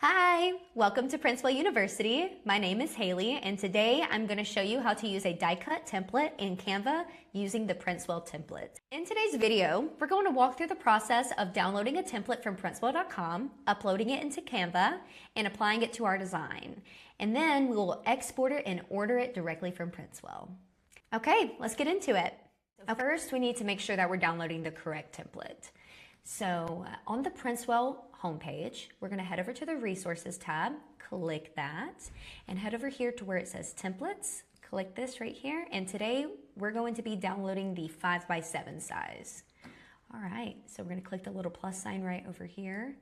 Hi, welcome to PrintsWell University. My name is Haley, and today I'm going to show you how to use a die-cut template in Canva using the PrintsWell template. In today's video, we're going to walk through the process of downloading a template from PrintsWell.com, uploading it into Canva, and applying it to our design. And then we will export it and order it directly from PrintsWell. Okay, let's get into it. First, we need to make sure that we're downloading the correct template. So on the PrintsWell homepage, we're going to head over to the Resources tab, click that, and head over here to where it says Templates. Click this right here, and today we're going to be downloading the 5x7 size. All right, so we're going to click the little plus sign right over here,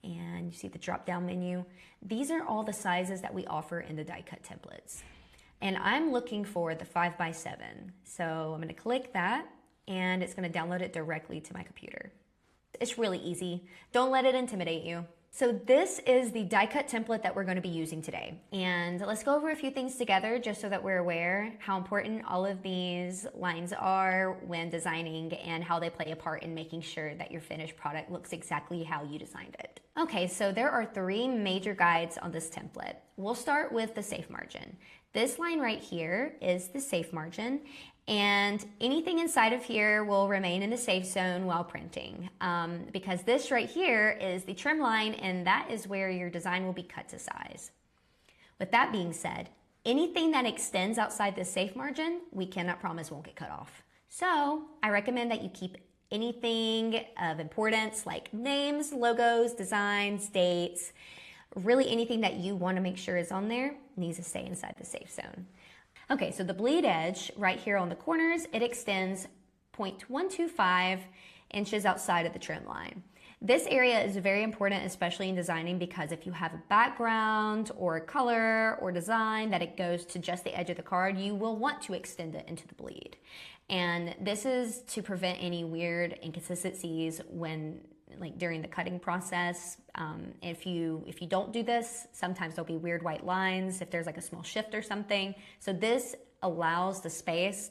and you see the drop-down menu. These are all the sizes that we offer in the die-cut templates. And I'm looking for the 5x7, so I'm going to click that, and it's going to download it directly to my computer. It's really easy. Don't let it intimidate you. So this is the die-cut template that we're going to be using today. And let's go over a few things together just so that we're aware how important all of these lines are when designing and how they play a part in making sure that your finished product looks exactly how you designed it. Okay, so there are three major guides on this template. We'll start with the safe margin. This line right here is the safe margin, and anything inside of here will remain in the safe zone while printing because this right here is the trim line, and that is where your design will be cut to size. With that being said, anything that extends outside the safe margin, we cannot promise won't get cut off. So I recommend that you keep anything of importance like names, logos, designs, dates, really anything that you want to make sure is on there needs to stay inside the safe zone. Okay, so the bleed edge right here on the corners, it extends 0.125 inches outside of the trim line. This area is very important, especially in designing, because if you have a background or a color or design that it goes to just the edge of the card, you will want to extend it into the bleed. And this is to prevent any weird inconsistencies when during the cutting process. If you don't do this, sometimes there'll be weird white lines if there's like a small shift or something. So this allows the space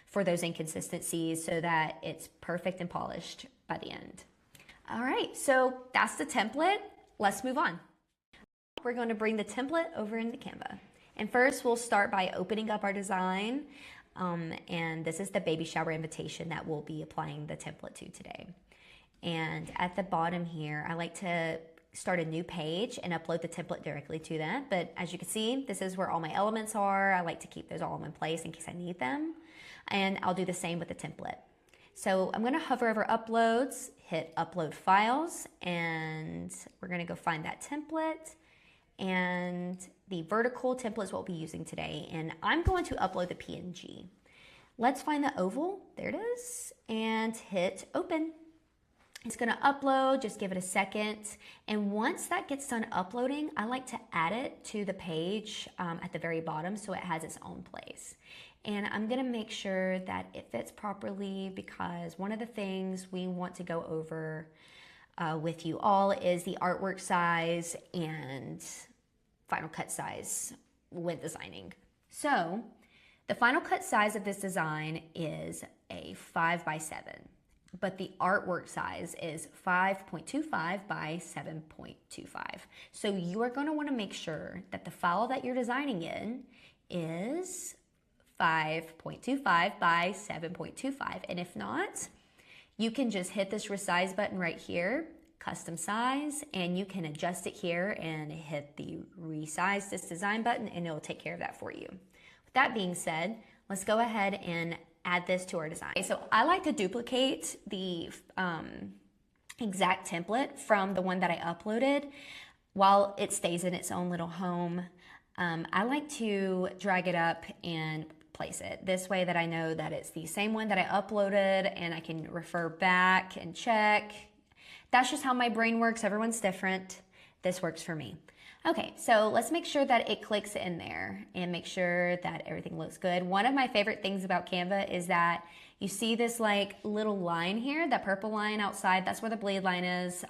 for those inconsistencies so that it's perfect and polished by the end. All right, so that's the template. Let's move on. We're going to bring the template over into Canva. And first we'll start by opening up our design. And this is the baby shower invitation that we'll be applying the template to today. And at the bottom here, I like to start a new page and upload the template directly to that. But as you can see, this is where all my elements are. I like to keep those all in one place in case I need them. And I'll do the same with the template. So I'm going to hover over uploads, hit upload files, and we're going to go find that template. And the vertical template is what we'll be using today. And I'm going to upload the PNG. Let's find the oval. There it is. And hit open. It's going to upload, just give it a second. And once that gets done uploading, I like to add it to the page at the very bottom so it has its own place. And I'm going to make sure that it fits properly because one of the things we want to go over with you all is the artwork size and final cut size when designing. So the final cut size of this design is a 5x7. But the artwork size is 5.25 by 7.25. So you are going to want to make sure that the file that you're designing in is 5.25 by 7.25. And if not, you can just hit this resize button right here, custom size, and you can adjust it here and hit the resize this design button and it will take care of that for you. With that being said, let's go ahead and add this to our design. Okay, so I like to duplicate the exact template from the one that I uploaded while it stays in its own little home. I like to drag it up and place it this way that I know that it's the same one that I uploaded and I can refer back and check. That's just how my brain works. Everyone's different. This works for me. Okay, so let's make sure that it clicks in there and make sure that everything looks good. One of my favorite things about Canva is that you see this like little line here, that purple line outside, that's where the bleed line is.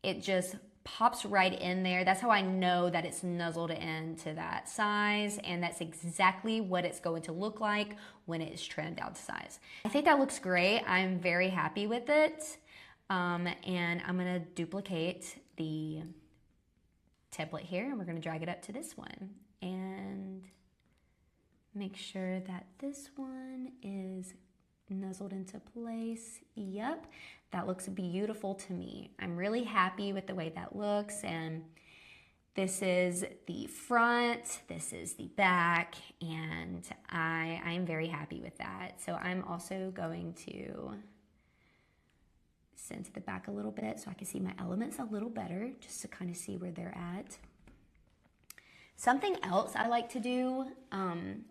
It just pops right in there. That's how I know that it's nuzzled into that size, and that's exactly what it's going to look like when it is trimmed down to size. I think that looks great. I'm very happy with it. And I'm gonna duplicate the template here, and we're going to drag it up to this one and make sure that this one is nuzzled into place. Yep, that looks beautiful to me. I'm really happy with the way that looks, and this is the front, this is the back, and I'm very happy with that. So I'm also going to send to the back a little bit so I can see my elements a little better, just to kind of see where they're at. Something else I like to do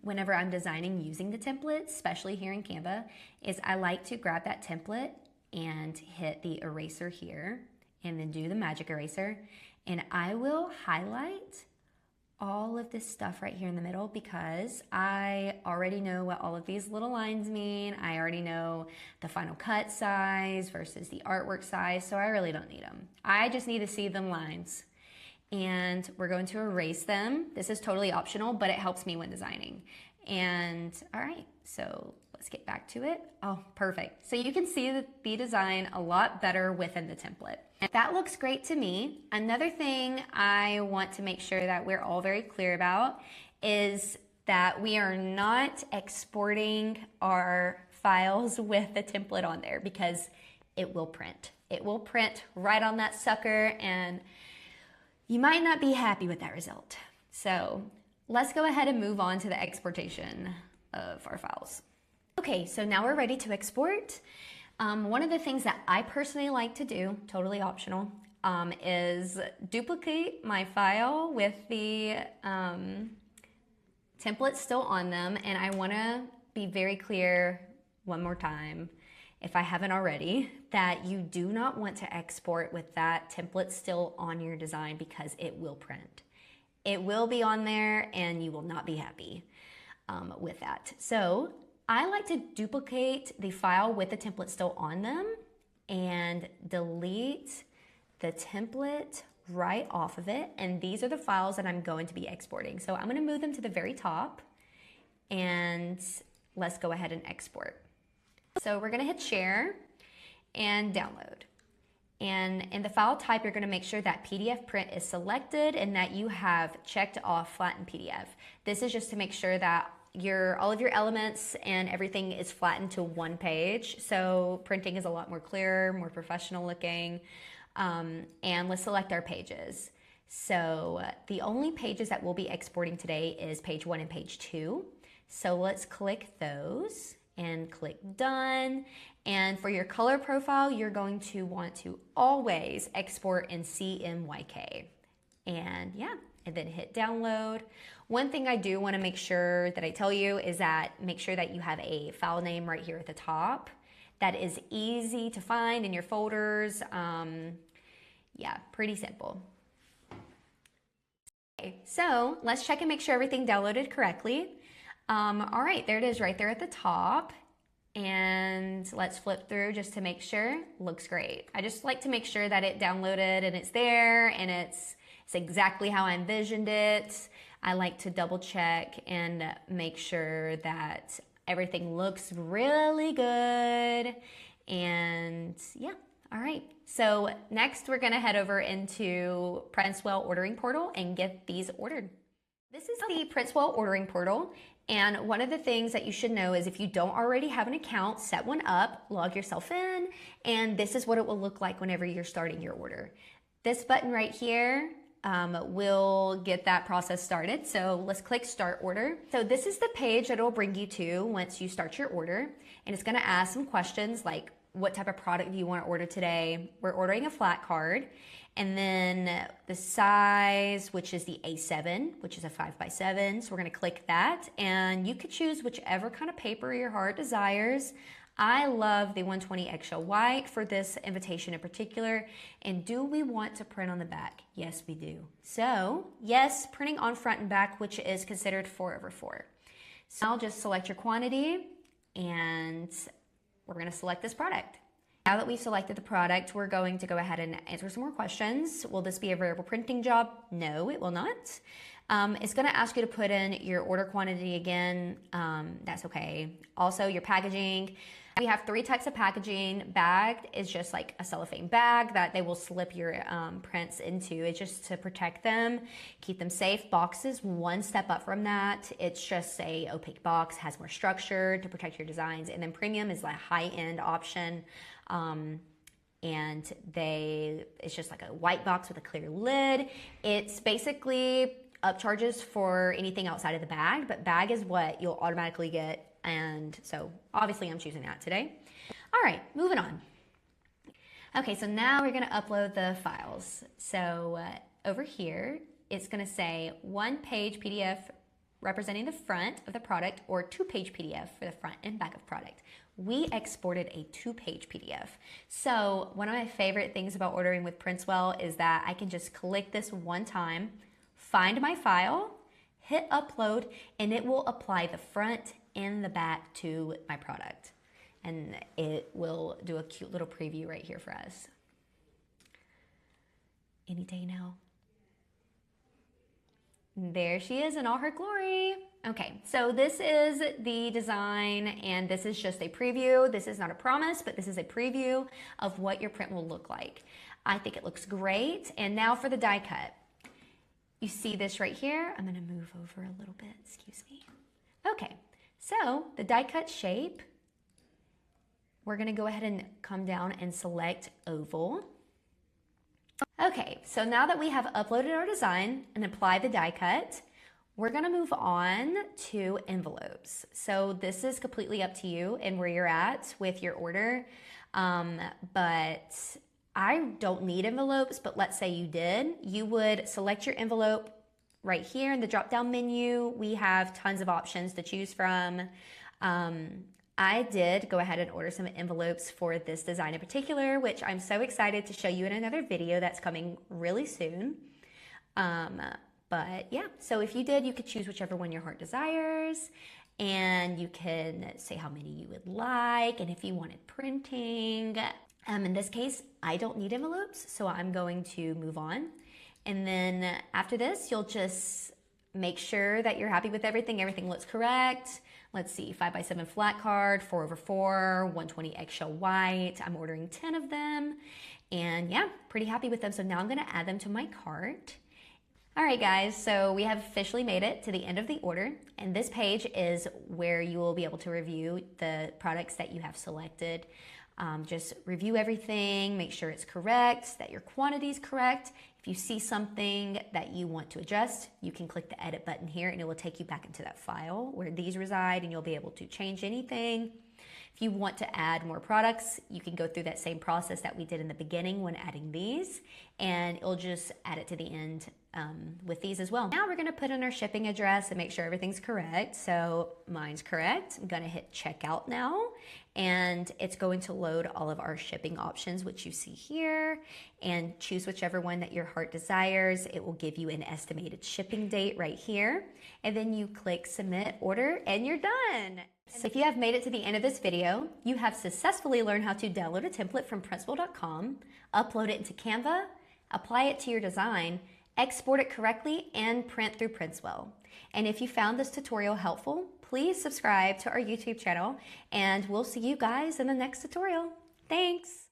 whenever I'm designing using the templates, especially here in Canva, is I like to grab that template and hit the eraser here and then do the magic eraser. And I will highlight all of this stuff right here in the middle because I already know what all of these little lines mean. I already know the final cut size versus the artwork size, so I really don't need them. I just need to see them lines. And we're going to erase them. This is totally optional, but it helps me when designing. And all right, so let's get back to it. Oh, perfect. So you can see the design a lot better within the template. And that looks great to me. Another thing I want to make sure that we're all very clear about is that we are not exporting our files with the template on there because it will print. It will print right on that sucker, and you might not be happy with that result. So let's go ahead and move on to the exportation of our files. Okay, so now we're ready to export. One of the things that I personally like to do, totally optional, is duplicate my file with the template still on them. And I wanna be very clear one more time, if I haven't already, that you do not want to export with that template still on your design because it will print. It will be on there and you will not be happy with that. So I like to duplicate the file with the template still on them and delete the template right off of it. And these are the files that I'm going to be exporting. So I'm going to move them to the very top and let's go ahead and export. So we're going to hit share and download. And in the file type, you're going to make sure that PDF print is selected and that you have checked off flatten PDF. This is just to make sure that all of your elements and everything is flattened to one page. So printing is a lot more clear, more professional looking. And let's select our pages. So the only pages that we'll be exporting today is page 1 and page 2. So let's click those and click done. And for your color profile, you're going to want to always export in CMYK. And yeah, and then hit download. One thing I do want to make sure that I tell you is that make sure that you have a file name right here at the top that is easy to find in your folders. Yeah, pretty simple. Okay, so let's check and make sure everything downloaded correctly. All right, there it is right there at the top. And let's flip through just to make sure. Looks great. I just like to make sure that it downloaded and it's there and it's exactly how I envisioned it. I like to double check and make sure that everything looks really good. And yeah, all right. So next we're gonna head over into PrintsWell ordering portal and get these ordered. This is the PrintsWell ordering portal. And one of the things that you should know is if you don't already have an account, set one up, log yourself in, and this is what it will look like whenever you're starting your order. This button right here will get that process started. So let's click Start Order. So this is the page that it'll bring you to once you start your order. And it's gonna ask some questions like, what type of product do you want to order today? We're ordering a flat card. And then the size, which is the A7, which is a 5x7. So we're gonna click that. And you could choose whichever kind of paper your heart desires. I love the 120 eggshell white for this invitation in particular. And do we want to print on the back? Yes, we do. So yes, printing on front and back, which is considered 4/4. So I'll just select your quantity and we're going to select this product. Now that we've selected the product, we're going to go ahead and answer some more questions. Will this be a variable printing job? No, it will not. It's going to ask you to put in your order quantity again. That's okay. Also, your packaging. We have 3 types of packaging. Bagged is just like a cellophane bag that they will slip your prints into. It's just to protect them, keep them safe. Boxes, one step up from that. It's just a opaque box, has more structure to protect your designs. And then premium is like a high-end option. And it's just like a white box with a clear lid. It's basically upcharges for anything outside of the bag, but bag is what you'll automatically get. And so obviously I'm choosing that today. All right, moving on. Okay, so now we're gonna upload the files. So over here, it's gonna say 1-page PDF representing the front of the product or 2-page PDF for the front and back of product. We exported a 2-page PDF. So one of my favorite things about ordering with PrintsWell is that I can just click this one time, find my file, hit upload, and it will apply the front and the back to my product. And it will do a cute little preview right here for us. Any day now. There she is in all her glory. Okay, so this is the design and this is just a preview. This is not a promise, but this is a preview of what your print will look like. I think it looks great. And now for the die cut. You see this right here. I'm gonna move over a little bit, excuse me. Okay, so the die cut shape, we're gonna go ahead and come down and select oval. Okay, so now that we have uploaded our design and applied the die cut, we're gonna move on to envelopes. So this is completely up to you and where you're at with your order, but I don't need envelopes, but let's say you did. You would select your envelope right here in the drop-down menu. We have tons of options to choose from. I did go ahead and order some envelopes for this design in particular, which I'm so excited to show you in another video that's coming really soon. But yeah, so if you did, you could choose whichever one your heart desires, and you can say how many you would like, and if you wanted printing. In this case, I don't need envelopes, so I'm going to move on. And then after this, you'll just make sure that you're happy with everything. Everything looks correct. Let's see, 5x7 flat card, 4/4, 120 eggshell white. I'm ordering 10 of them. And yeah, pretty happy with them. So now I'm gonna add them to my cart. All right, guys, so we have officially made it to the end of the order. And this page is where you will be able to review the products that you have selected. Just review everything, make sure it's correct, that your quantity is correct. If you see something that you want to adjust, you can click the edit button here and it will take you back into that file where these reside and you'll be able to change anything. If you want to add more products, you can go through that same process that we did in the beginning when adding these, and it'll just add it to the end with these as well. Now we're gonna put in our shipping address and make sure everything's correct. So mine's correct. I'm gonna hit checkout now, and it's going to load all of our shipping options, which you see here, and choose whichever one that your heart desires. It will give you an estimated shipping date right here, and then you click submit order and you're done. So if you have made it to the end of this video, you have successfully learned how to download a template from PrintsWell.com, upload it into Canva, apply it to your design, export it correctly, and print through PrintsWell. And if you found this tutorial helpful, please subscribe to our YouTube channel, and we'll see you guys in the next tutorial. Thanks!